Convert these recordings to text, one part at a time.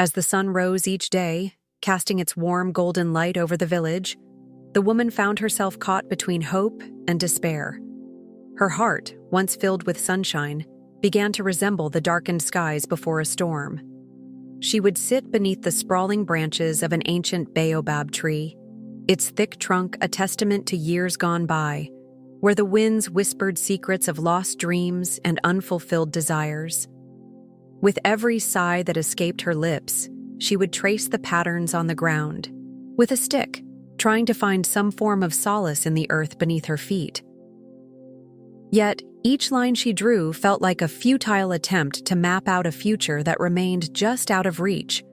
As the sun rose each day, casting its warm golden light over the village, the woman found herself caught between hope and despair. Her heart, once filled with sunshine, began to resemble the darkened skies before a storm. She would sit beneath the sprawling branches of an ancient baobab tree, its thick trunk a testament to years gone by, where the winds whispered secrets of lost dreams and unfulfilled desires. With every sigh that escaped her lips, she would trace the patterns on the ground, with a stick, trying to find some form of solace in the earth beneath her feet. Yet, each line she drew felt like a futile attempt to map out a future that remained just out of reach.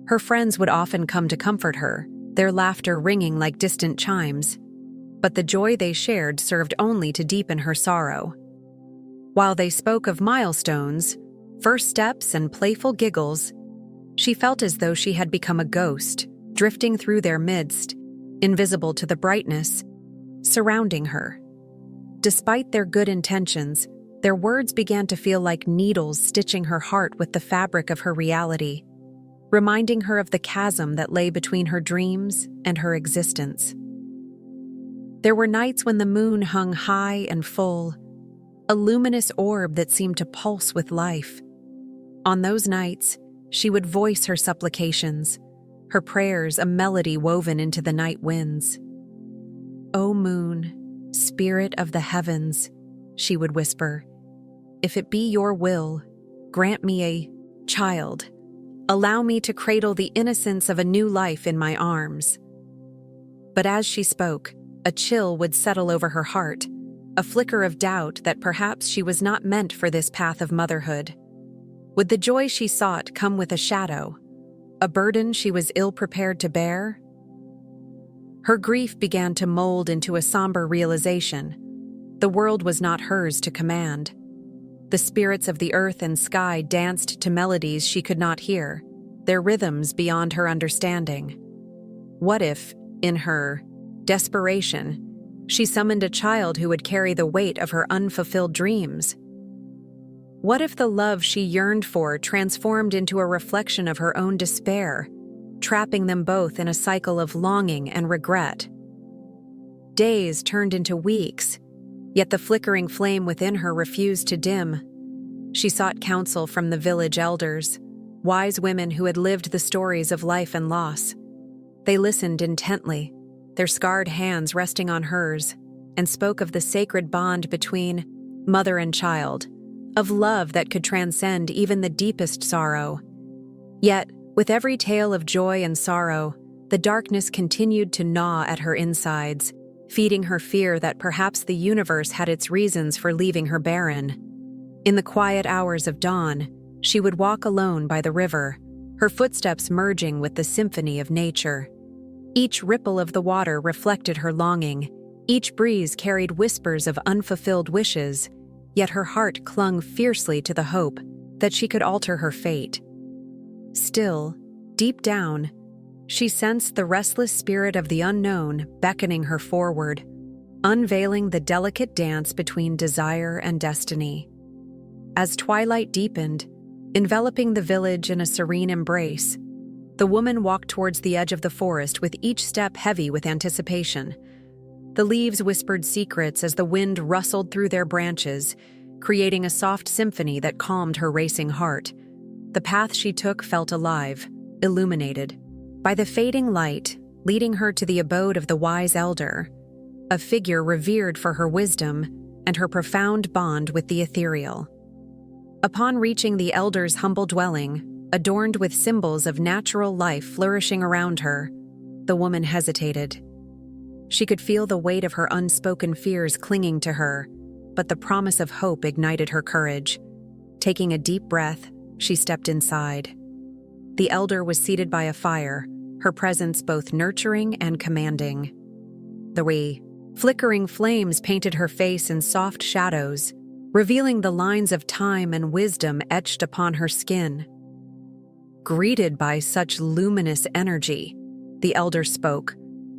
Her friends would often come to comfort her, their laughter ringing like distant chimes, but the joy they shared served only to deepen her sorrow. While they spoke of milestones, first steps, and playful giggles, she felt as though she had become a ghost, drifting through their midst, invisible to the brightness surrounding her. Despite their good intentions, their words began to feel like needles stitching her heart with the fabric of her reality, reminding her of the chasm that lay between her dreams and her existence. There were nights when the moon hung high and full, a luminous orb that seemed to pulse with life. On those nights, she would voice her supplications, her prayers a melody woven into the night winds. "O moon, spirit of the heavens," she would whisper, "if it be your will, grant me a child. Allow me to cradle the innocence of a new life in my arms." But as she spoke, a chill would settle over her heart, a flicker of doubt that perhaps she was not meant for this path of motherhood. Would the joy she sought come with a shadow, a burden she was ill-prepared to bear? Her grief began to mold into a somber realization. The world was not hers to command. The spirits of the earth and sky danced to melodies she could not hear, their rhythms beyond her understanding. What if, in her desperation, she summoned a child who would carry the weight of her unfulfilled dreams? What if the love she yearned for transformed into a reflection of her own despair, trapping them both in a cycle of longing and regret? Days turned into weeks, yet the flickering flame within her refused to dim. She sought counsel from the village elders, wise women who had lived the stories of life and loss. They listened intently, their scarred hands resting on hers, and spoke of the sacred bond between mother and child, of love that could transcend even the deepest sorrow. Yet, with every tale of joy and sorrow, the darkness continued to gnaw at her insides, feeding her fear that perhaps the universe had its reasons for leaving her barren. In the quiet hours of dawn, she would walk alone by the river, her footsteps merging with the symphony of nature. Each ripple of the water reflected her longing, each breeze carried whispers of unfulfilled wishes, yet her heart clung fiercely to the hope that she could alter her fate. Still, deep down, she sensed the restless spirit of the unknown beckoning her forward, unveiling the delicate dance between desire and destiny. As twilight deepened, enveloping the village in a serene embrace, the woman walked towards the edge of the forest with each step heavy with anticipation. The leaves whispered secrets as the wind rustled through their branches, creating a soft symphony that calmed her racing heart. The path she took felt alive, illuminated by the fading light, leading her to the abode of the wise elder, a figure revered for her wisdom and her profound bond with the ethereal. Upon reaching the elder's humble dwelling, adorned with symbols of natural life flourishing around her, the woman hesitated. She could feel the weight of her unspoken fears clinging to her, but the promise of hope ignited her courage. Taking a deep breath, she stepped inside. The elder was seated by a fire, her presence both nurturing and commanding. The flickering flames painted her face in soft shadows, revealing the lines of time and wisdom etched upon her skin. Greeted by such luminous energy, the elder spoke,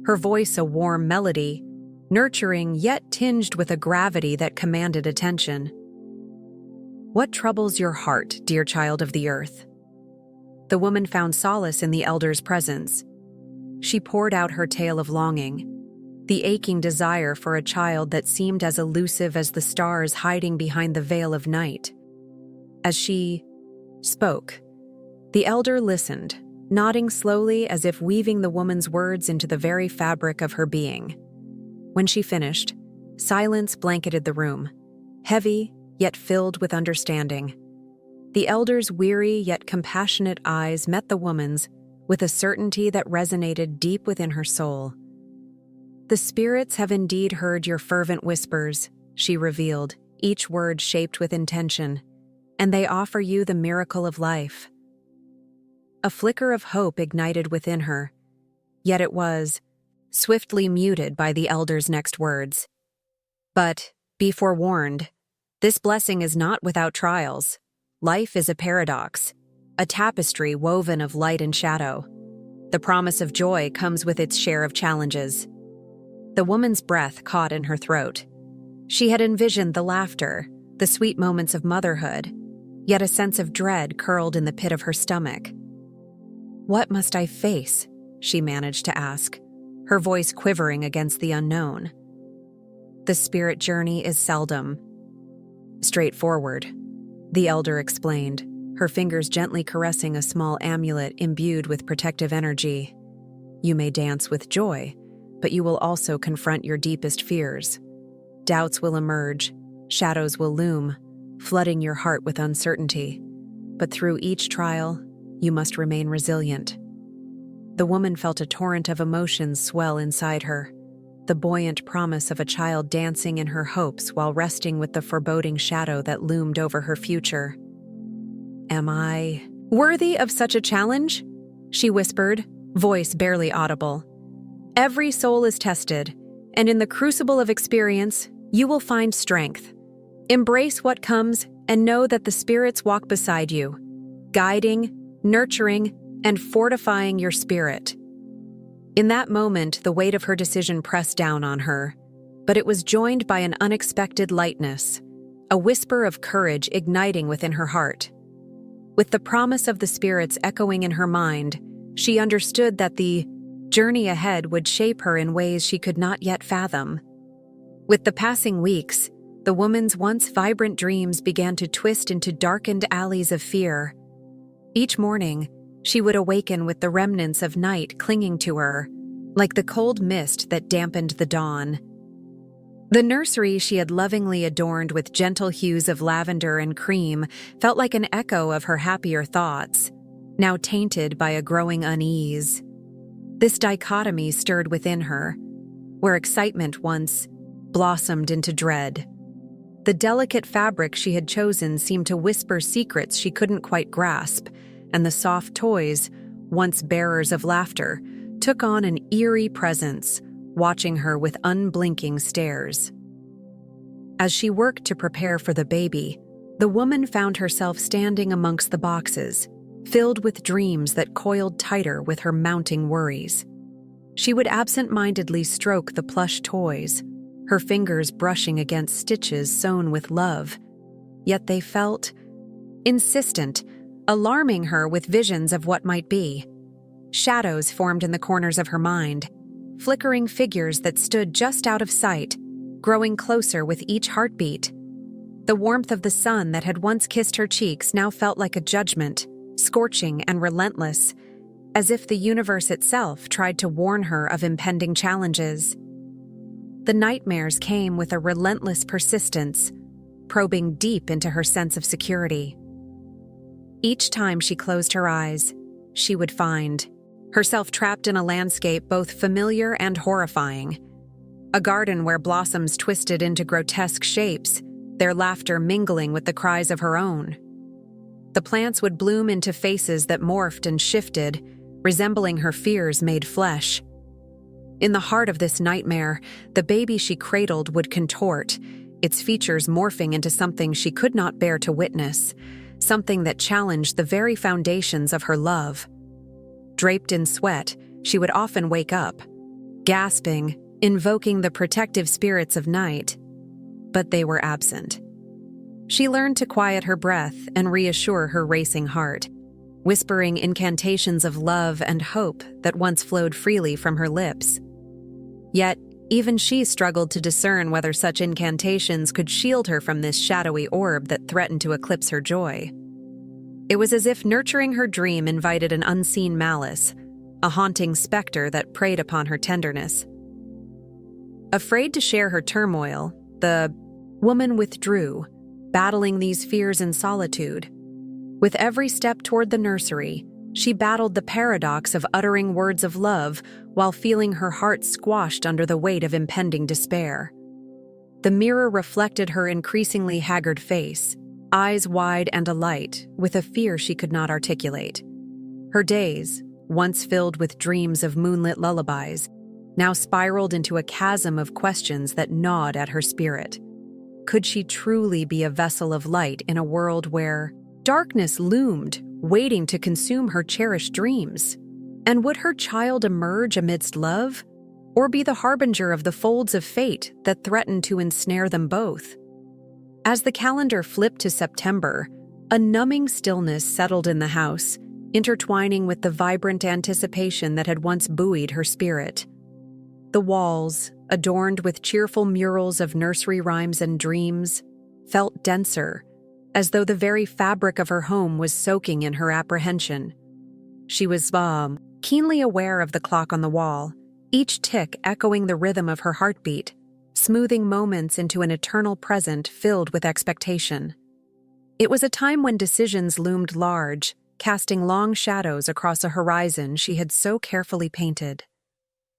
her voice a warm melody, nurturing yet tinged with a gravity that commanded attention. "What troubles your heart, dear child of the earth?" the woman found solace in the elder's presence. She poured out her tale of longing, the aching desire for a child that seemed as elusive as the stars hiding behind the veil of night. As she spoke, the elder listened, nodding slowly as if weaving the woman's words into the very fabric of her being. When she finished, silence blanketed the room, heavy yet filled with understanding. The elder's weary yet compassionate eyes met the woman's with a certainty that resonated deep within her soul. "The spirits have indeed heard your fervent whispers," she revealed, each word shaped with intention, "and they offer you the miracle of life." A flicker of hope ignited within her, yet it was swiftly muted by the elder's next words. "But be forewarned, this blessing is not without trials. Life is a paradox, a tapestry woven of light and shadow. The promise of joy comes with its share of challenges." The woman's breath caught in her throat. She had envisioned the laughter, the sweet moments of motherhood, yet a sense of dread curled in the pit of her stomach. "What must I face?" she managed to ask, her voice quivering against the unknown. "The spirit journey is seldom straightforward," the elder explained, her fingers gently caressing a small amulet imbued with protective energy. "You may dance with joy, but you will also confront your deepest fears. Doubts will emerge, shadows will loom, flooding your heart with uncertainty. But through each trial, you must remain resilient." The woman felt a torrent of emotions swell inside her, the buoyant promise of a child dancing in her hopes while wrestling with the foreboding shadow that loomed over her future. "Am I worthy of such a challenge?" she whispered, voice barely audible. "Every soul is tested, and in the crucible of experience, you will find strength. Embrace what comes and know that the spirits walk beside you, guiding, nurturing, and fortifying your spirit." In that moment, the weight of her decision pressed down on her, but it was joined by an unexpected lightness, a whisper of courage igniting within her heart. With the promise of the spirits echoing in her mind, she understood that the journey ahead would shape her in ways she could not yet fathom. With the passing weeks, the woman's once vibrant dreams began to twist into darkened alleys of fear. Each morning, she would awaken with the remnants of night clinging to her, like the cold mist that dampened the dawn. The nursery she had lovingly adorned with gentle hues of lavender and cream felt like an echo of her happier thoughts, now tainted by a growing unease. This dichotomy stirred within her, where excitement once blossomed into dread. The delicate fabric she had chosen seemed to whisper secrets she couldn't quite grasp, and the soft toys, once bearers of laughter, took on an eerie presence, watching her with unblinking stares. As she worked to prepare for the baby, the woman found herself standing amongst the boxes, filled with dreams that coiled tighter with her mounting worries. She would absent-mindedly stroke the plush toys, her fingers brushing against stitches sewn with love, yet they felt insistent, alarming her with visions of what might be. Shadows formed in the corners of her mind, flickering figures that stood just out of sight, growing closer with each heartbeat. The warmth of the sun that had once kissed her cheeks now felt like a judgment, scorching and relentless, as if the universe itself tried to warn her of impending challenges. The nightmares came with a relentless persistence, probing deep into her sense of security. Each time she closed her eyes, she would find herself trapped in a landscape both familiar and horrifying. A garden where blossoms twisted into grotesque shapes, their laughter mingling with the cries of her own. The plants would bloom into faces that morphed and shifted, resembling her fears made flesh. In the heart of this nightmare, the baby she cradled would contort, its features morphing into something she could not bear to witness, something that challenged the very foundations of her love. Draped in sweat, she would often wake up, gasping, invoking the protective spirits of night, but they were absent. She learned to quiet her breath and reassure her racing heart. whispering incantations of love and hope that once flowed freely from her lips. Yet, even she struggled to discern whether such incantations could shield her from this shadowy orb that threatened to eclipse her joy. It was as if nurturing her dream invited an unseen malice, a haunting specter that preyed upon her tenderness. Afraid to share her turmoil, the woman withdrew, battling these fears in solitude. With every step toward the nursery, she battled the paradox of uttering words of love while feeling her heart squashed under the weight of impending despair. The mirror reflected her increasingly haggard face, eyes wide and alight with a fear she could not articulate. Her days, once filled with dreams of moonlit lullabies, now spiraled into a chasm of questions that gnawed at her spirit. Could she truly be a vessel of light in a world where darkness loomed, waiting to consume her cherished dreams? And would her child emerge amidst love, or be the harbinger of the folds of fate that threatened to ensnare them both? As the calendar flipped to September, a numbing stillness settled in the house, intertwining with the vibrant anticipation that had once buoyed her spirit. The walls, adorned with cheerful murals of nursery rhymes and dreams, felt denser, as though the very fabric of her home was soaking in her apprehension. She was keenly aware of the clock on the wall, each tick echoing the rhythm of her heartbeat, smoothing moments into an eternal present filled with expectation. It was a time when decisions loomed large, casting long shadows across a horizon she had so carefully painted.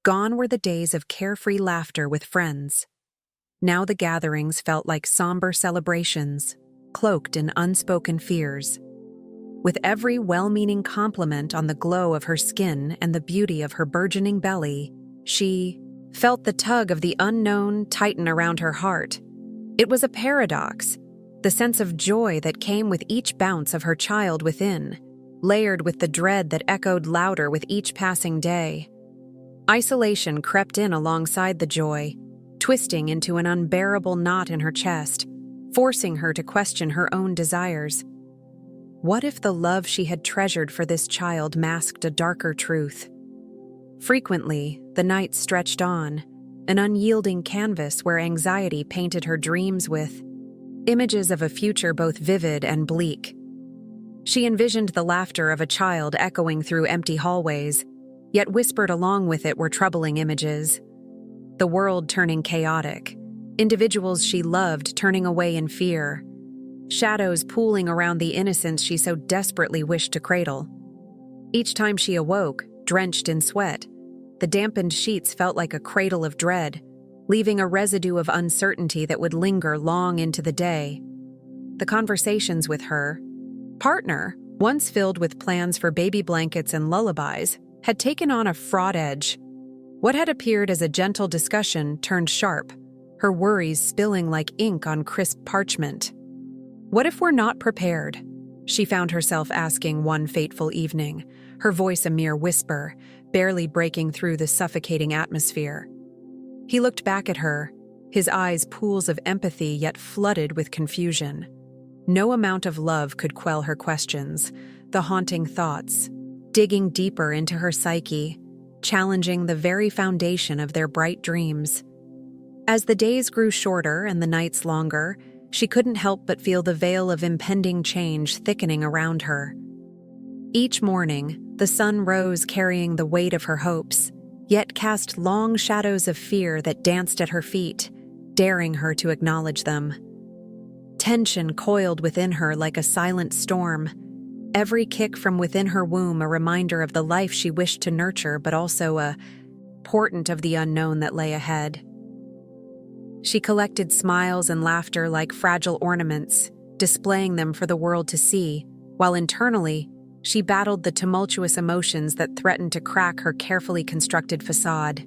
Gone were the days of carefree laughter with friends. Now the gatherings felt like somber celebrations, cloaked in unspoken fears. With every well-meaning compliment on the glow of her skin and the beauty of her burgeoning belly, she felt the tug of the unknown tighten around her heart. It was a paradox, the sense of joy that came with each bounce of her child within, layered with the dread that echoed louder with each passing day. Isolation crept in alongside the joy, twisting into an unbearable knot in her chest, forcing her to question her own desires. What if the love she had treasured for this child masked a darker truth? Frequently, the night stretched on, an unyielding canvas where anxiety painted her dreams with images of a future both vivid and bleak. She envisioned the laughter of a child echoing through empty hallways, yet whispered along with it were troubling images. The world turning chaotic, individuals she loved turning away in fear, shadows pooling around the innocence she so desperately wished to cradle. Each time she awoke, drenched in sweat, the dampened sheets felt like a cradle of dread, leaving a residue of uncertainty that would linger long into the day. The conversations with her partner, once filled with plans for baby blankets and lullabies, had taken on a fraught edge. What had appeared as a gentle discussion turned sharp, her worries spilling like ink on crisp parchment. What if we're not prepared? She found herself asking one fateful evening, her voice a mere whisper, barely breaking through the suffocating atmosphere. He looked back at her, his eyes pools of empathy yet flooded with confusion. No amount of love could quell her questions, the haunting thoughts, digging deeper into her psyche, challenging the very foundation of their bright dreams. As the days grew shorter and the nights longer, she couldn't help but feel the veil of impending change thickening around her. Each morning, the sun rose carrying the weight of her hopes, yet cast long shadows of fear that danced at her feet, daring her to acknowledge them. Tension coiled within her like a silent storm, every kick from within her womb a reminder of the life she wished to nurture, but also a portent of the unknown that lay ahead. She collected smiles and laughter like fragile ornaments, displaying them for the world to see, while internally, she battled the tumultuous emotions that threatened to crack her carefully constructed facade.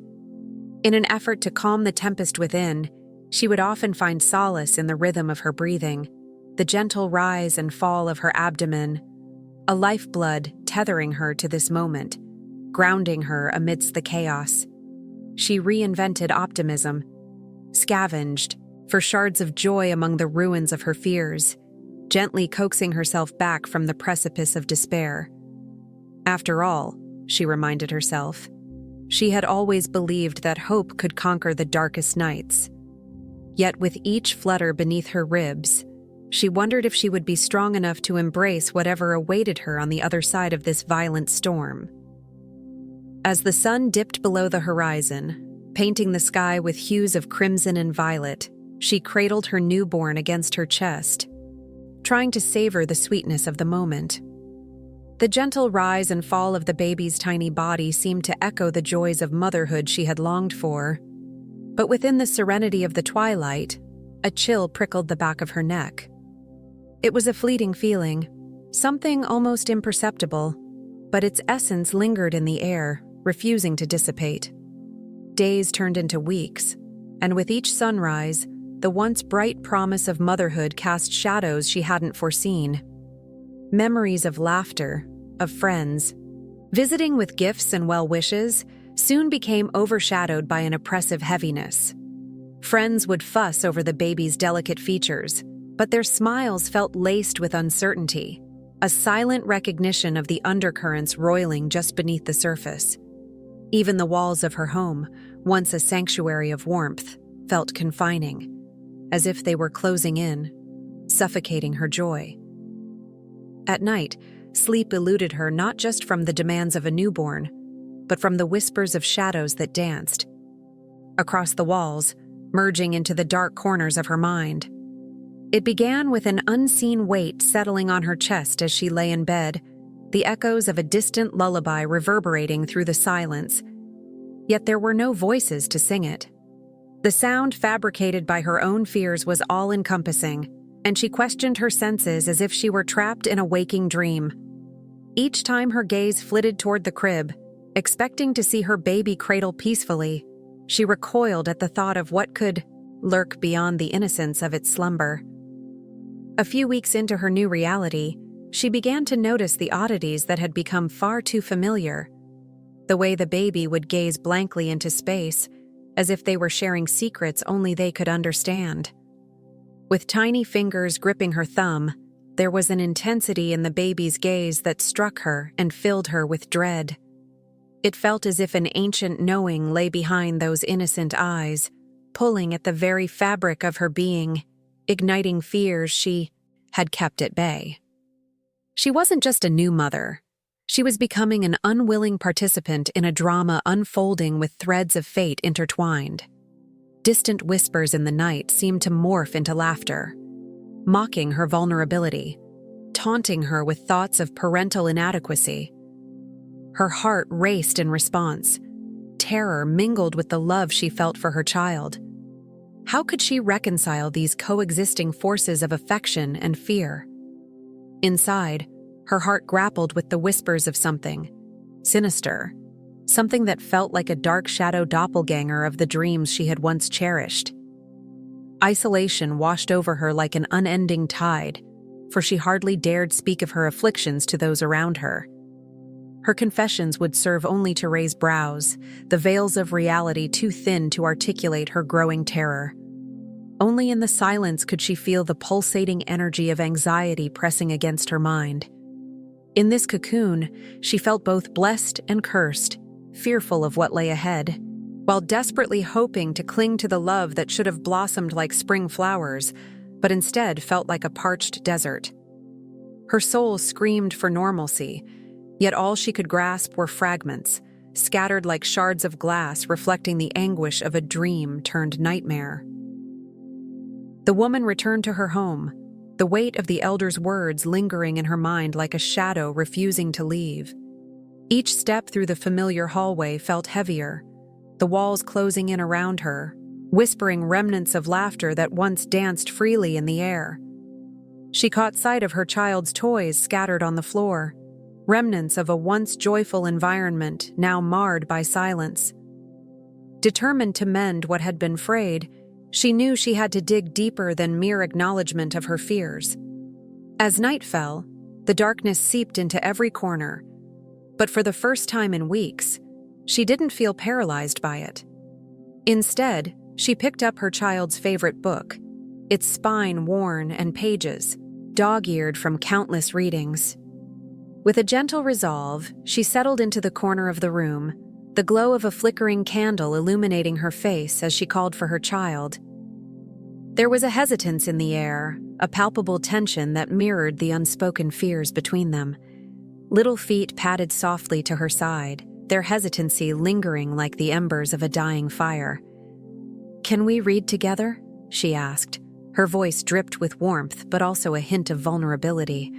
In an effort to calm the tempest within, she would often find solace in the rhythm of her breathing, the gentle rise and fall of her abdomen, a lifeblood tethering her to this moment, grounding her amidst the chaos. She reinvented optimism, scavenged for shards of joy among the ruins of her fears, gently coaxing herself back from the precipice of despair. After all, she reminded herself, she had always believed that hope could conquer the darkest nights. Yet with each flutter beneath her ribs, she wondered if she would be strong enough to embrace whatever awaited her on the other side of this violent storm. As the sun dipped below the horizon, painting the sky with hues of crimson and violet, she cradled her newborn against her chest, trying to savor the sweetness of the moment. The gentle rise and fall of the baby's tiny body seemed to echo the joys of motherhood she had longed for. But within the serenity of the twilight, a chill prickled the back of her neck. It was a fleeting feeling, something almost imperceptible, but its essence lingered in the air, refusing to dissipate. Days turned into weeks, and with each sunrise, the once bright promise of motherhood cast shadows she hadn't foreseen. Memories of laughter, of friends, visiting with gifts and well wishes, soon became overshadowed by an oppressive heaviness. Friends would fuss over the baby's delicate features, but their smiles felt laced with uncertainty, a silent recognition of the undercurrents roiling just beneath the surface. Even the walls of her home, once a sanctuary of warmth, felt confining, as if they were closing in, suffocating her joy. At night, sleep eluded her not just from the demands of a newborn, but from the whispers of shadows that danced across the walls, merging into the dark corners of her mind. It began with an unseen weight settling on her chest as she lay in bed, the echoes of a distant lullaby reverberating through the silence. Yet there were no voices to sing it. The sound fabricated by her own fears was all-encompassing, and she questioned her senses as if she were trapped in a waking dream. Each time her gaze flitted toward the crib, expecting to see her baby cradle peacefully, she recoiled at the thought of what could lurk beyond the innocence of its slumber. A few weeks into her new reality, she began to notice the oddities that had become far too familiar. The way the baby would gaze blankly into space, as if they were sharing secrets only they could understand. With tiny fingers gripping her thumb, there was an intensity in the baby's gaze that struck her and filled her with dread. It felt as if an ancient knowing lay behind those innocent eyes, pulling at the very fabric of her being, igniting fears she had kept at bay. She wasn't just a new mother. She was becoming an unwilling participant in a drama unfolding with threads of fate intertwined. Distant whispers in the night seemed to morph into laughter, mocking her vulnerability, taunting her with thoughts of parental inadequacy. Her heart raced in response. Terror mingled with the love she felt for her child. How could she reconcile these coexisting forces of affection and fear? Inside, her heart grappled with the whispers of something sinister, something that felt like a dark shadow doppelganger of the dreams she had once cherished. Isolation washed over her like an unending tide, for she hardly dared speak of her afflictions to those around her. Her confessions would serve only to raise brows, the veils of reality too thin to articulate her growing terror. Only in the silence could she feel the pulsating energy of anxiety pressing against her mind. In this cocoon, she felt both blessed and cursed, fearful of what lay ahead, while desperately hoping to cling to the love that should have blossomed like spring flowers, but instead felt like a parched desert. Her soul screamed for normalcy, yet all she could grasp were fragments, scattered like shards of glass reflecting the anguish of a dream turned nightmare. The woman returned to her home, the weight of the elder's words lingering in her mind like a shadow refusing to leave. Each step through the familiar hallway felt heavier, the walls closing in around her, whispering remnants of laughter that once danced freely in the air. She caught sight of her child's toys scattered on the floor, remnants of a once joyful environment now marred by silence. Determined to mend what had been frayed, she knew she had to dig deeper than mere acknowledgement of her fears. As night fell, the darkness seeped into every corner, but for the first time in weeks, she didn't feel paralyzed by it. Instead, she picked up her child's favorite book, its spine worn and pages dog-eared from countless readings. With a gentle resolve, she settled into the corner of the room, the glow of a flickering candle illuminating her face as she called for her child. There was a hesitance in the air, a palpable tension that mirrored the unspoken fears between them. Little feet padded softly to her side, their hesitancy lingering like the embers of a dying fire. "Can we read together?" she asked. Her voice dripped with warmth, but also a hint of vulnerability.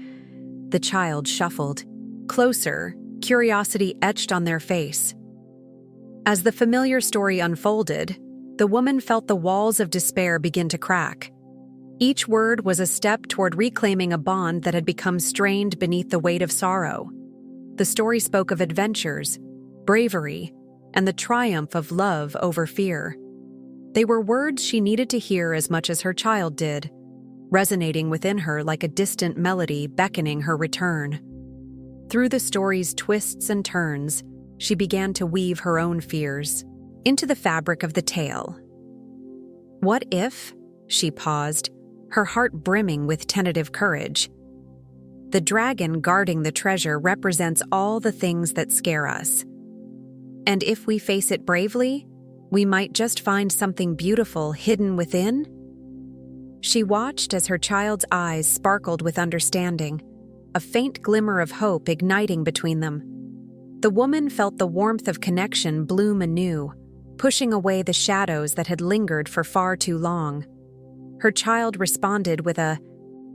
The child shuffled. Closer, curiosity etched on their face. As the familiar story unfolded, the woman felt the walls of despair begin to crack. Each word was a step toward reclaiming a bond that had become strained beneath the weight of sorrow. The story spoke of adventures, bravery, and the triumph of love over fear. They were words she needed to hear as much as her child did, resonating within her like a distant melody beckoning her return. Through the story's twists and turns, she began to weave her own fears into the fabric of the tale. What if? She paused, her heart brimming with tentative courage. The dragon guarding the treasure represents all the things that scare us. And if we face it bravely, we might just find something beautiful hidden within? She watched as her child's eyes sparkled with understanding, a faint glimmer of hope igniting between them. The woman felt the warmth of connection bloom anew, pushing away the shadows that had lingered for far too long. Her child responded with a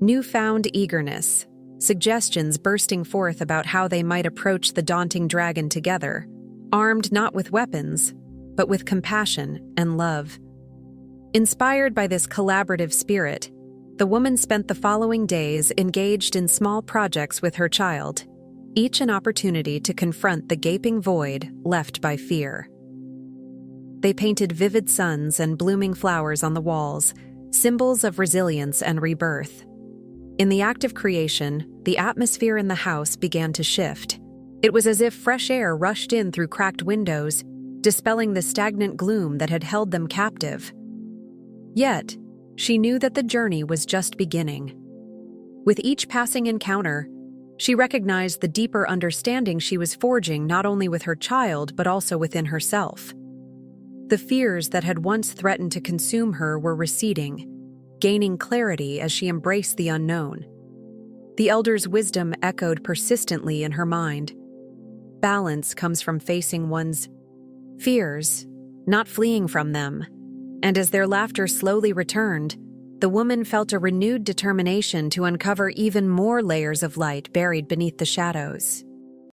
newfound eagerness, suggestions bursting forth about how they might approach the daunting dragon together, armed not with weapons, but with compassion and love. Inspired by this collaborative spirit, the woman spent the following days engaged in small projects with her child, each an opportunity to confront the gaping void left by fear. They painted vivid suns and blooming flowers on the walls, symbols of resilience and rebirth. In the act of creation, the atmosphere in the house began to shift. It was as if fresh air rushed in through cracked windows, dispelling the stagnant gloom that had held them captive. Yet, she knew that the journey was just beginning. With each passing encounter, she recognized the deeper understanding she was forging not only with her child but also within herself. The fears that had once threatened to consume her were receding, gaining clarity as she embraced the unknown. The elder's wisdom echoed persistently in her mind. Balance comes from facing one's fears, not fleeing from them. And as their laughter slowly returned, the woman felt a renewed determination to uncover even more layers of light buried beneath the shadows.